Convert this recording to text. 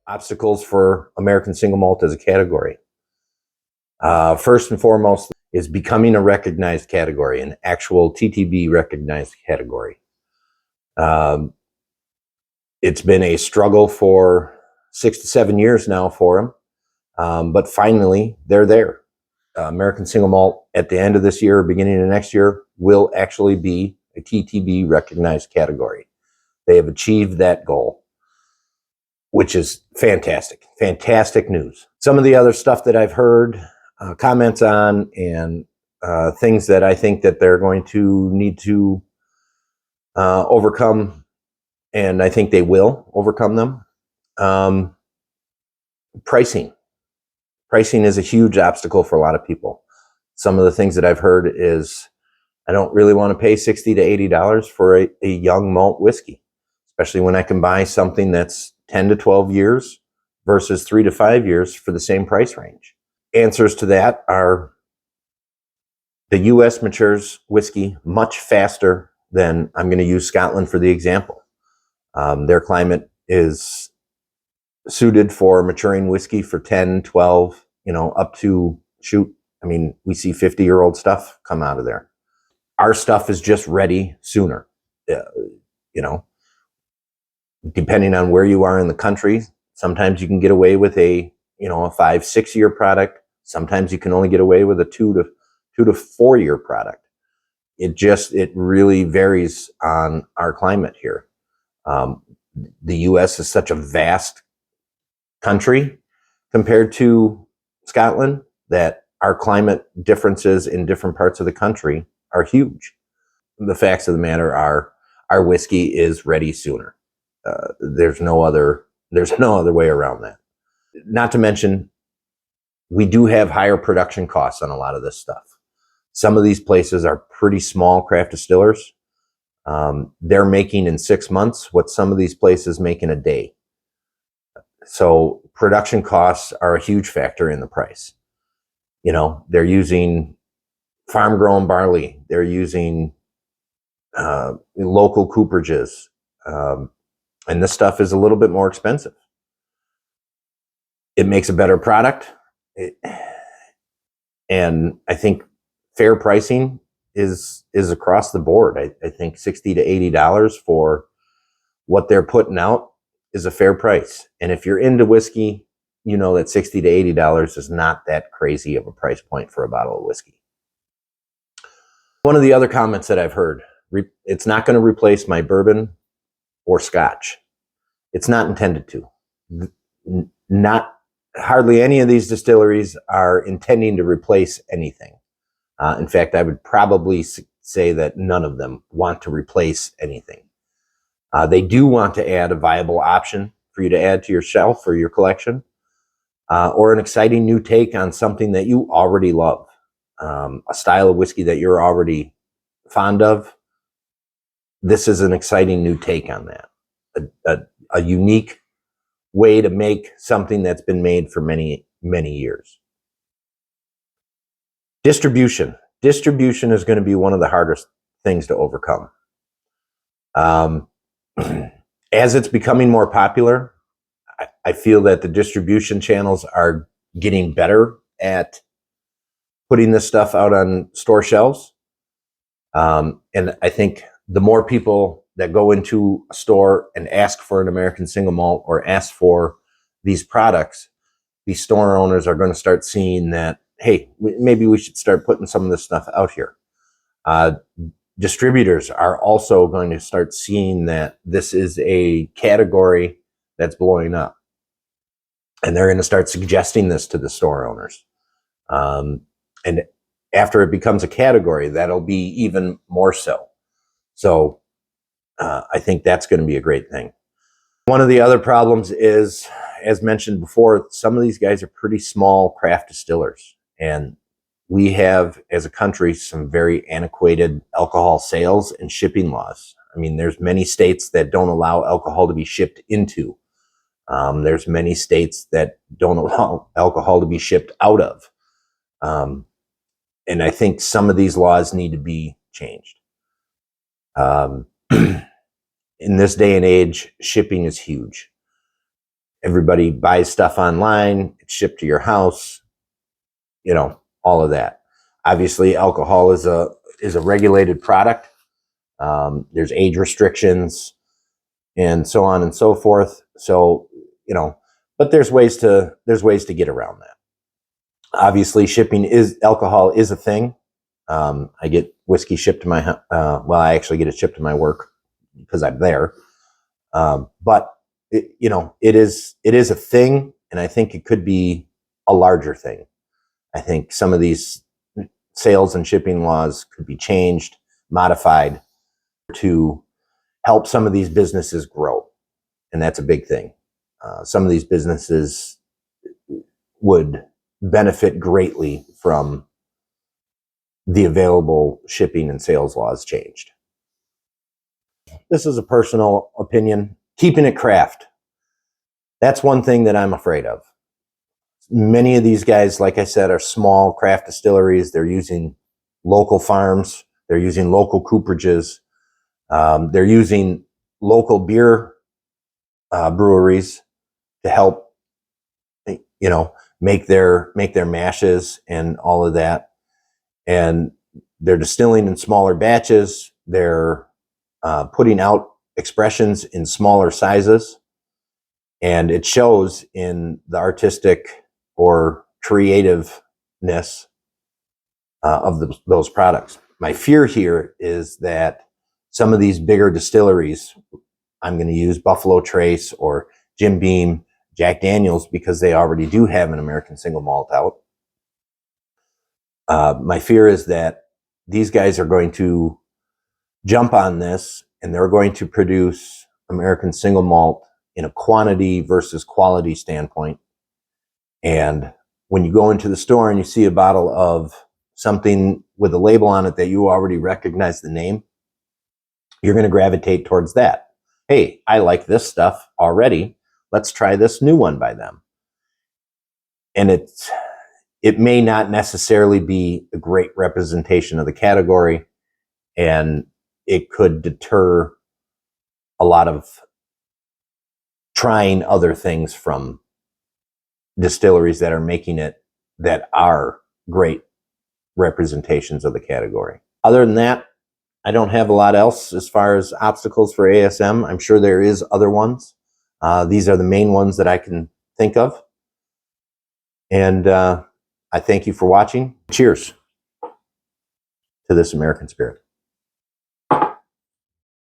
obstacles for American single malt as a category. First and foremost is becoming a recognized category, an actual TTB recognized category. It's been a struggle for 6 to 7 years now for them, but finally they're there. American Single Malt at the end of this year, beginning of next year, will actually be a TTB recognized category. They have achieved that goal, which is fantastic, fantastic news. Some of the other stuff that I've heard comments on and things that I think that they're going to need to overcome, and I think they will overcome them. Pricing. Pricing is a huge obstacle for a lot of people. Some of the things that I've heard is, I don't really want to pay $60 to $80 for a young malt whiskey, especially when I can buy something that's 10 to 12 years versus 3 to 5 years for the same price range. Answers to that are the US matures whiskey much faster than, I'm going to use Scotland for the example. Their climate is suited for maturing whiskey for 10, 12, up to, we see 50-year-old stuff come out of there. Our stuff is just ready sooner. Depending on where you are in the country, sometimes you can get away with a 5-6 year product. Sometimes you can only get away with a 2 to 4 year product. It really varies on our climate here. The US is such a vast country compared to Scotland that our climate differences in different parts of the country are huge. The facts of the matter are, our whiskey is ready sooner. There's no other way around that. Not to mention, we do have higher production costs on a lot of this stuff. Some of these places are pretty small craft distillers. They're making in 6 months what some of these places make in a day. So production costs are a huge factor in the price. They're using farm-grown barley. They're using local cooperages. And this stuff is a little bit more expensive. It makes a better product. And I think fair pricing is across the board. I think $60 to $80 for what they're putting out is a fair price. And if you're into whiskey, you know that $60 to $80 is not that crazy of a price point for a bottle of whiskey. One of the other comments that I've heard, it's not going to replace my bourbon or scotch. It's not intended to. Hardly any of these distilleries are intending to replace anything. In fact, I would probably say that none of them want to replace anything. They do want to add a viable option for you to add to your shelf or your collection, or an exciting new take on something that you already love, a style of whiskey that you're already fond of. This is an exciting new take on that, a unique way to make something that's been made for many, many years. Distribution. Distribution is going to be one of the hardest things to overcome. As it's becoming more popular, I feel that the distribution channels are getting better at putting this stuff out on store shelves. And I think the more people that go into a store and ask for an American single malt or ask for these products, these store owners are going to start seeing that, hey, maybe we should start putting some of this stuff out here. Distributors are also going to start seeing that this is a category that's blowing up. And they're going to start suggesting this to the store owners. And after it becomes a category, that'll be even more so. So I think that's going to be a great thing. One of the other problems is, as mentioned before, some of these guys are pretty small craft distillers. And we have, as a country, some very antiquated alcohol sales and shipping laws. I mean, there's many states that don't allow alcohol to be shipped into. There's many states that don't allow alcohol to be shipped out of. And I think some of these laws need to be changed. In this day and age, shipping is huge. Everybody buys stuff online, it's shipped to your house, all of that. Obviously, alcohol is a regulated product. There's age restrictions and so on and so forth. So, but there's ways to get around that. Obviously, alcohol is a thing. I get whiskey shipped to my I actually get it shipped to my work because I'm there. But it is a thing, and I think it could be a larger thing. I think some of these sales and shipping laws could be changed, modified to help some of these businesses grow, and that's a big thing. Some of these businesses would benefit greatly from the available shipping and sales laws changed. This is a personal opinion. Keeping it craft. That's one thing that I'm afraid of. Many of these guys, like I said, are small craft distilleries. They're using local farms. They're using local cooperages. They're using local beer breweries to help, make their mashes and all of that. And they're distilling in smaller batches. They're putting out expressions in smaller sizes. And it shows in the artistic or creativeness of those products. My fear here is that some of these bigger distilleries, I'm going to use Buffalo Trace or Jim Beam, Jack Daniels, because they already do have an American Single Malt out. My fear is that these guys are going to jump on this and they're going to produce American Single Malt in a quantity versus quality standpoint. And when you go into the store and you see a bottle of something with a label on it that you already recognize the name, you're going to gravitate towards that. Hey, I like this stuff already. Let's try this new one by them. And it may not necessarily be a great representation of the category, and it could deter a lot of trying other things from distilleries that are making it, that are great representations of the category. Other than that, I don't have a lot else as far as obstacles for ASM. I'm sure there is other ones. These are the main ones that I can think of. And I thank you for watching. Cheers to this American spirit.